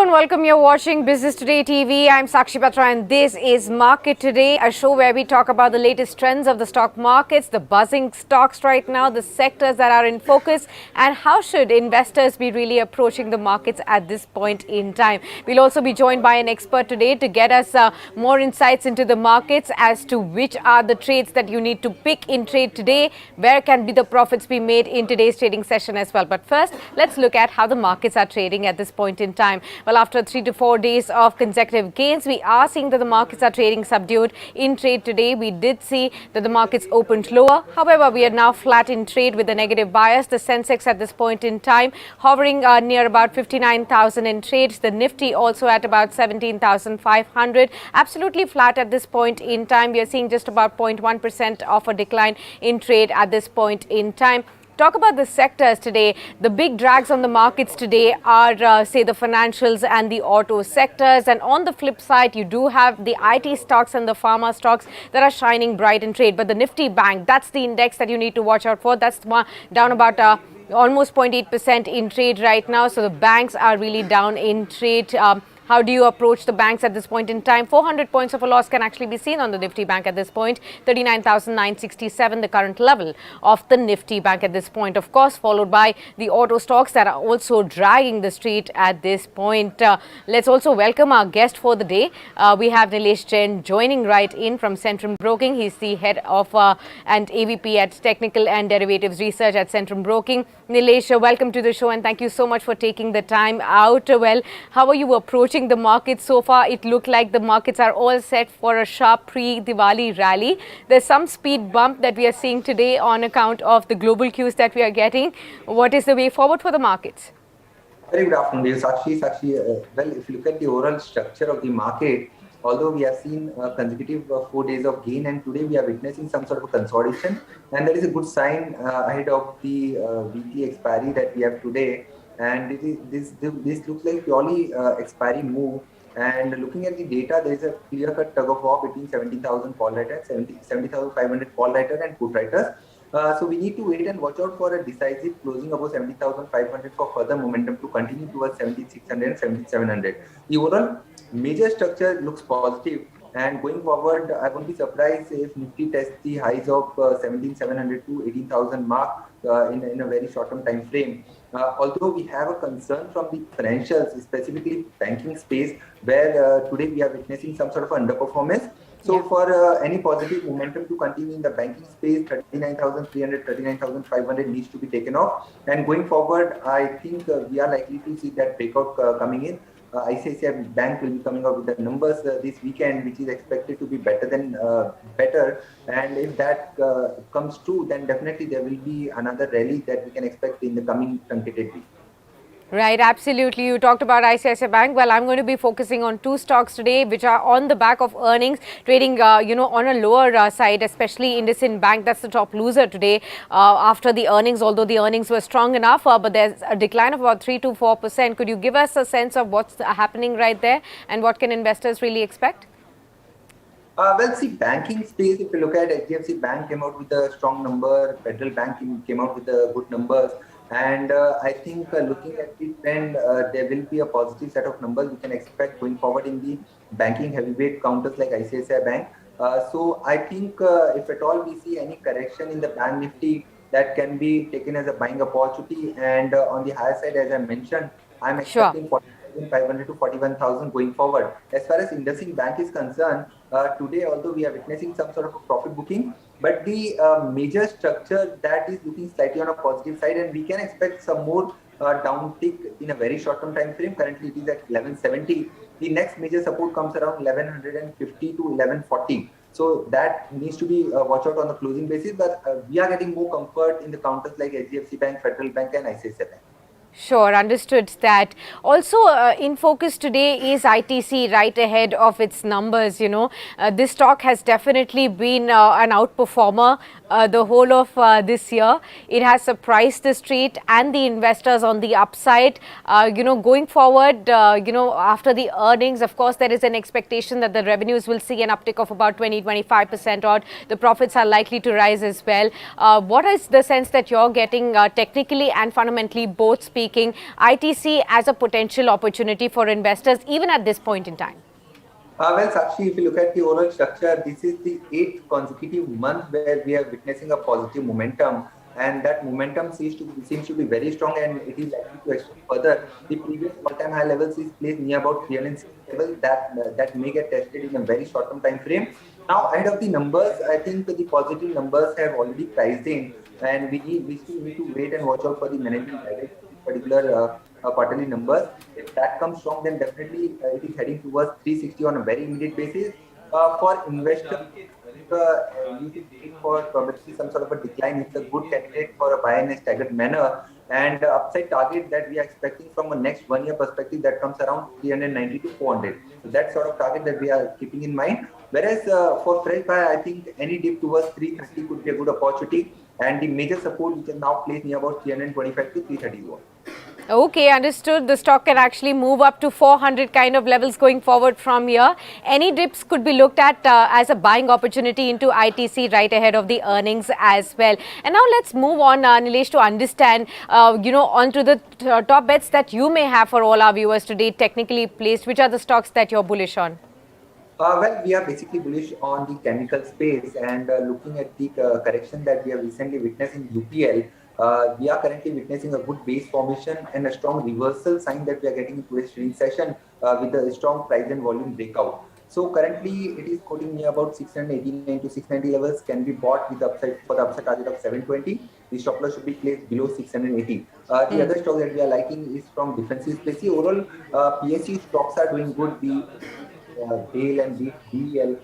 and welcome. You're watching Business Today TV. I'm Sakshi Batra and this is Market Today, a show where we talk about the latest trends of the stock markets, the buzzing stocks right now, the sectors that are in focus, and how should investors be really approaching the markets at this point in time. We'll also be joined by an expert today to get us more insights into the markets as to which are the trades that you need to pick in trade today, where can be the profits be made in today's trading session as well. But first, let's look at how the markets are trading at this point in time. Well, after 3 to 4 days of consecutive gains, we are seeing that the markets are trading subdued in trade today. We did see that the markets opened lower. However, we are now flat in trade with a negative bias. The Sensex at this point in time hovering near about 59,000 in trades. The Nifty also at about 17,500. Absolutely flat at this point in time. We are seeing just about 0.1% of a decline in trade at this point in time. Talk about the sectors today. The big drags on the markets today are, say, the financials and the auto sectors. And on the flip side, you do have the IT stocks and the pharma stocks that are shining bright in trade. But the Nifty Bank, that's the index that you need to watch out for. That's down about almost 0.8% in trade right now. So the banks are really down in trade. How do you approach the banks at this point in time? 400 points of a loss can actually be seen on the Nifty Bank at this point. 39,967, the current level of the Nifty Bank at this point. Of course, followed by the auto stocks that are also dragging the street at this point. Let's also welcome our guest for the day. We have Nilesh Jain joining right in from Centrum Broking. He's the head of and AVP at Technical and Derivatives Research at Centrum Broking. Nilesh, welcome to the show and thank you so much for taking the time out. Well, how are you approaching the markets so far? It looked like the markets are all set for a sharp pre-Diwali rally. There's some speed bump that we are seeing today on account of the global cues that we are getting. What is the way forward for the markets? Very good afternoon, dear Sakshi. Well, if you look at the overall structure of the market, although we have seen consecutive 4 days of gain, and today we are witnessing some sort of a consolidation, and that is a good sign ahead of the weekly expiry that we have today. And this looks like purely expiry move. And looking at the data, there is a clear-cut tug of war between 17,000 call writers, 70,500 call writers and put writers. So we need to wait and watch out for a decisive closing above 70,500 for further momentum to continue towards 7,600 and 7,700. The overall major structure looks positive. And going forward, I won't be surprised if Nifty tests the highs of 17,700 to 18,000 mark in a very short-term time frame. Although we have a concern from the financials, specifically banking space, where today we are witnessing some sort of underperformance. So for any positive momentum to continue in the banking space, 39,300, 39,500 needs to be taken off. And going forward, I think we are likely to see that breakout coming in. ICICI Bank will be coming out with the numbers this weekend, which is expected to be better than better. And if that comes true, then definitely there will be another rally that we can expect in the coming truncated week. Right, absolutely. You talked about ICICI Bank. Well, I'm going to be focusing on two stocks today, which are on the back of earnings, trading, on a lower side, especially IndusInd Bank. That's the top loser today after the earnings, although the earnings were strong enough, but there's a decline of about 3 to 4%. Could you give us a sense of what's happening right there and what can investors really expect? Well, see, banking space, if you look at HDFC Bank came out with a strong number, Federal Bank came out with good numbers. And I think looking at the trend, there will be a positive set of numbers we can expect going forward in the banking heavyweight counters like ICICI Bank. So I think if at all we see any correction in the Bank Nifty, that can be taken as a buying opportunity. And on the higher side, as I mentioned, I'm expecting 40,500 to 41,000 going forward. As far as IndusInd Bank is concerned, today, although we are witnessing some sort of a profit booking, but the major structure that is looking slightly on a positive side, and we can expect some more downtick in a very short-term time frame. Currently, it is at 1170. The next major support comes around 1150 to 1140. So that needs to be watched out on the closing basis. But we are getting more comfort in the counters like HDFC Bank, Federal Bank, and ICICI Bank. Sure, understood that. Also in focus today is ITC right ahead of its numbers. This stock has definitely been an outperformer. the whole of this year. It has surprised the street and the investors on the upside. Going forward, after the earnings, of course, there is an expectation that the revenues will see an uptick of about 20-25% odd. The profits are likely to rise as well. What is the sense that you're getting technically and fundamentally, both speaking, ITC as a potential opportunity for investors, even at this point in time? Well, Sakshi, if you look at the overall structure, this is the eighth consecutive month where we are witnessing a positive momentum, and that momentum seems to be very strong, and it is likely to extend further. The previous all-time high levels is placed near about 306 level that may get tested in a very short-term time frame. Now, ahead of the numbers, I think the positive numbers have already priced in, and we still need to wait and watch out for the management guidance for this particular quarterly numbers. If that comes strong, then definitely it is heading towards 360 on a very immediate basis. For investors, you should wait for probably some sort of a decline. It's a good candidate for a buy in a staggered manner. And upside target that we are expecting from a next 1 year perspective that comes around 390 to 400. So that sort of target that we are keeping in mind. Whereas for fresh buy, I think any dip towards 330 could be a good opportunity. And the major support which is now placed near about 325 to 331. Okay, understood. The stock can actually move up to 400 kind of levels going forward from here. Any dips could be looked at as a buying opportunity into ITC right ahead of the earnings as well. And now let's move on, Nilesh, to understand, onto the top bets that you may have for all our viewers today, technically placed. Which are the stocks that you're bullish on? Well, we are basically bullish on the chemical space, and looking at the correction that we have recently witnessed in UPL, we are currently witnessing a good base formation and a strong reversal sign that we are getting in today's trading session with a strong price and volume breakout. So currently it is quoting me about 689 to 690 levels can be bought with the upside for the upside target of 720. The stop loss should be placed below 680. The other stock that we are liking is from defensive space. Overall, PSU stocks are doing good. The BAIL and BEL,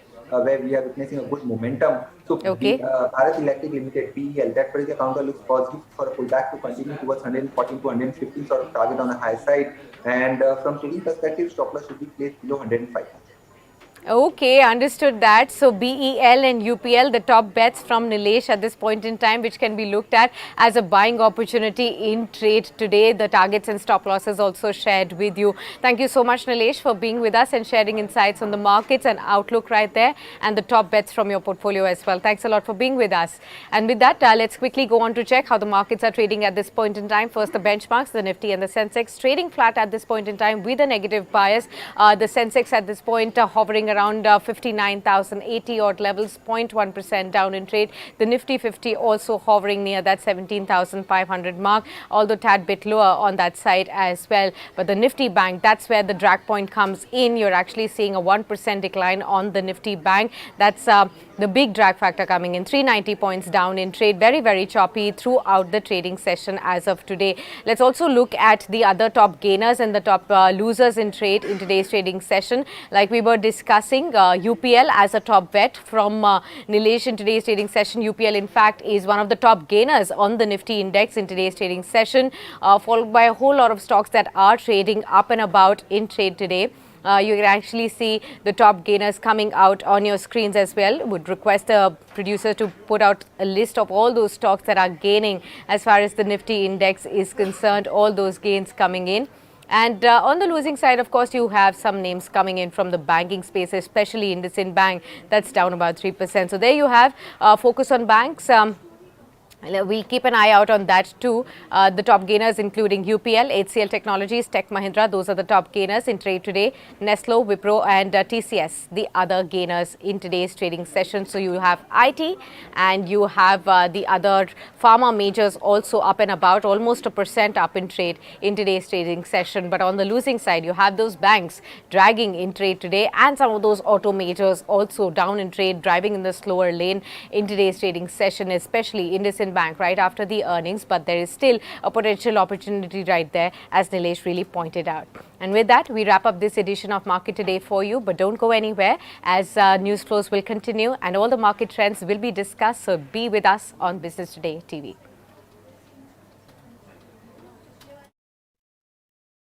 where we are witnessing a good momentum. So, Okay. Bharat Electric Limited, BEL, that particular counter looks positive for a pullback to continue towards 114 to 115 sort of target on the high side. And from trading perspective, stop loss should be placed below 105. Okay, understood that. So BEL and UPL, the top bets from Nilesh at this point in time, which can be looked at as a buying opportunity in trade today. The targets and stop losses also shared with you. Thank you so much, Nilesh, for being with us and sharing insights on the markets and outlook right there, and the top bets from your portfolio as well. Thanks a lot for being with us. And with that, let's quickly go on to check how the markets are trading at this point in time. First, the benchmarks, the Nifty and the Sensex trading flat at this point in time with a negative bias. The Sensex at this point hovering around 59,080 odd levels, 0.1% down in trade. The Nifty 50 also hovering near that 17,500 mark, although tad bit lower on that side as well. But the Nifty Bank, that's where the drag point comes in. You're actually seeing a 1% decline on the Nifty Bank. That's the big drag factor coming in. 390 points down in trade. Very, very choppy throughout the trading session as of today. Let's also look at the other top gainers and the top losers in trade in today's trading session. Like we were discussing, UPL as a top bet from Nilesh in today's trading session. UPL, in fact, is one of the top gainers on the Nifty index in today's trading session, followed by a whole lot of stocks that are trading up and about in trade today. You can actually see the top gainers coming out on your screens as well. Would request the producer to put out a list of all those stocks that are gaining as far as the Nifty index is concerned, all those gains coming in. And on the losing side, of course, you have some names coming in from the banking space, especially IndusInd Bank, that's down about 3%. So there you have focus on banks. We'll keep an eye out on that too. The top gainers including UPL, HCL Technologies, Tech Mahindra, those are the top gainers in trade today. Nestle, Wipro and TCS, the other gainers in today's trading session. So you have IT and you have the other pharma majors also up and about, almost 1% up in trade in today's trading session. But on the losing side, you have those banks dragging in trade today, and some of those auto majors also down in trade, driving in the slower lane in today's trading session, especially IndusInd Bank right after the earnings. But there is still a potential opportunity right there, as Nilesh really pointed out. And with that, we wrap up this edition of Market Today for you. But don't go anywhere, as news flows will continue and all the market trends will be discussed. So be with us on Business Today TV.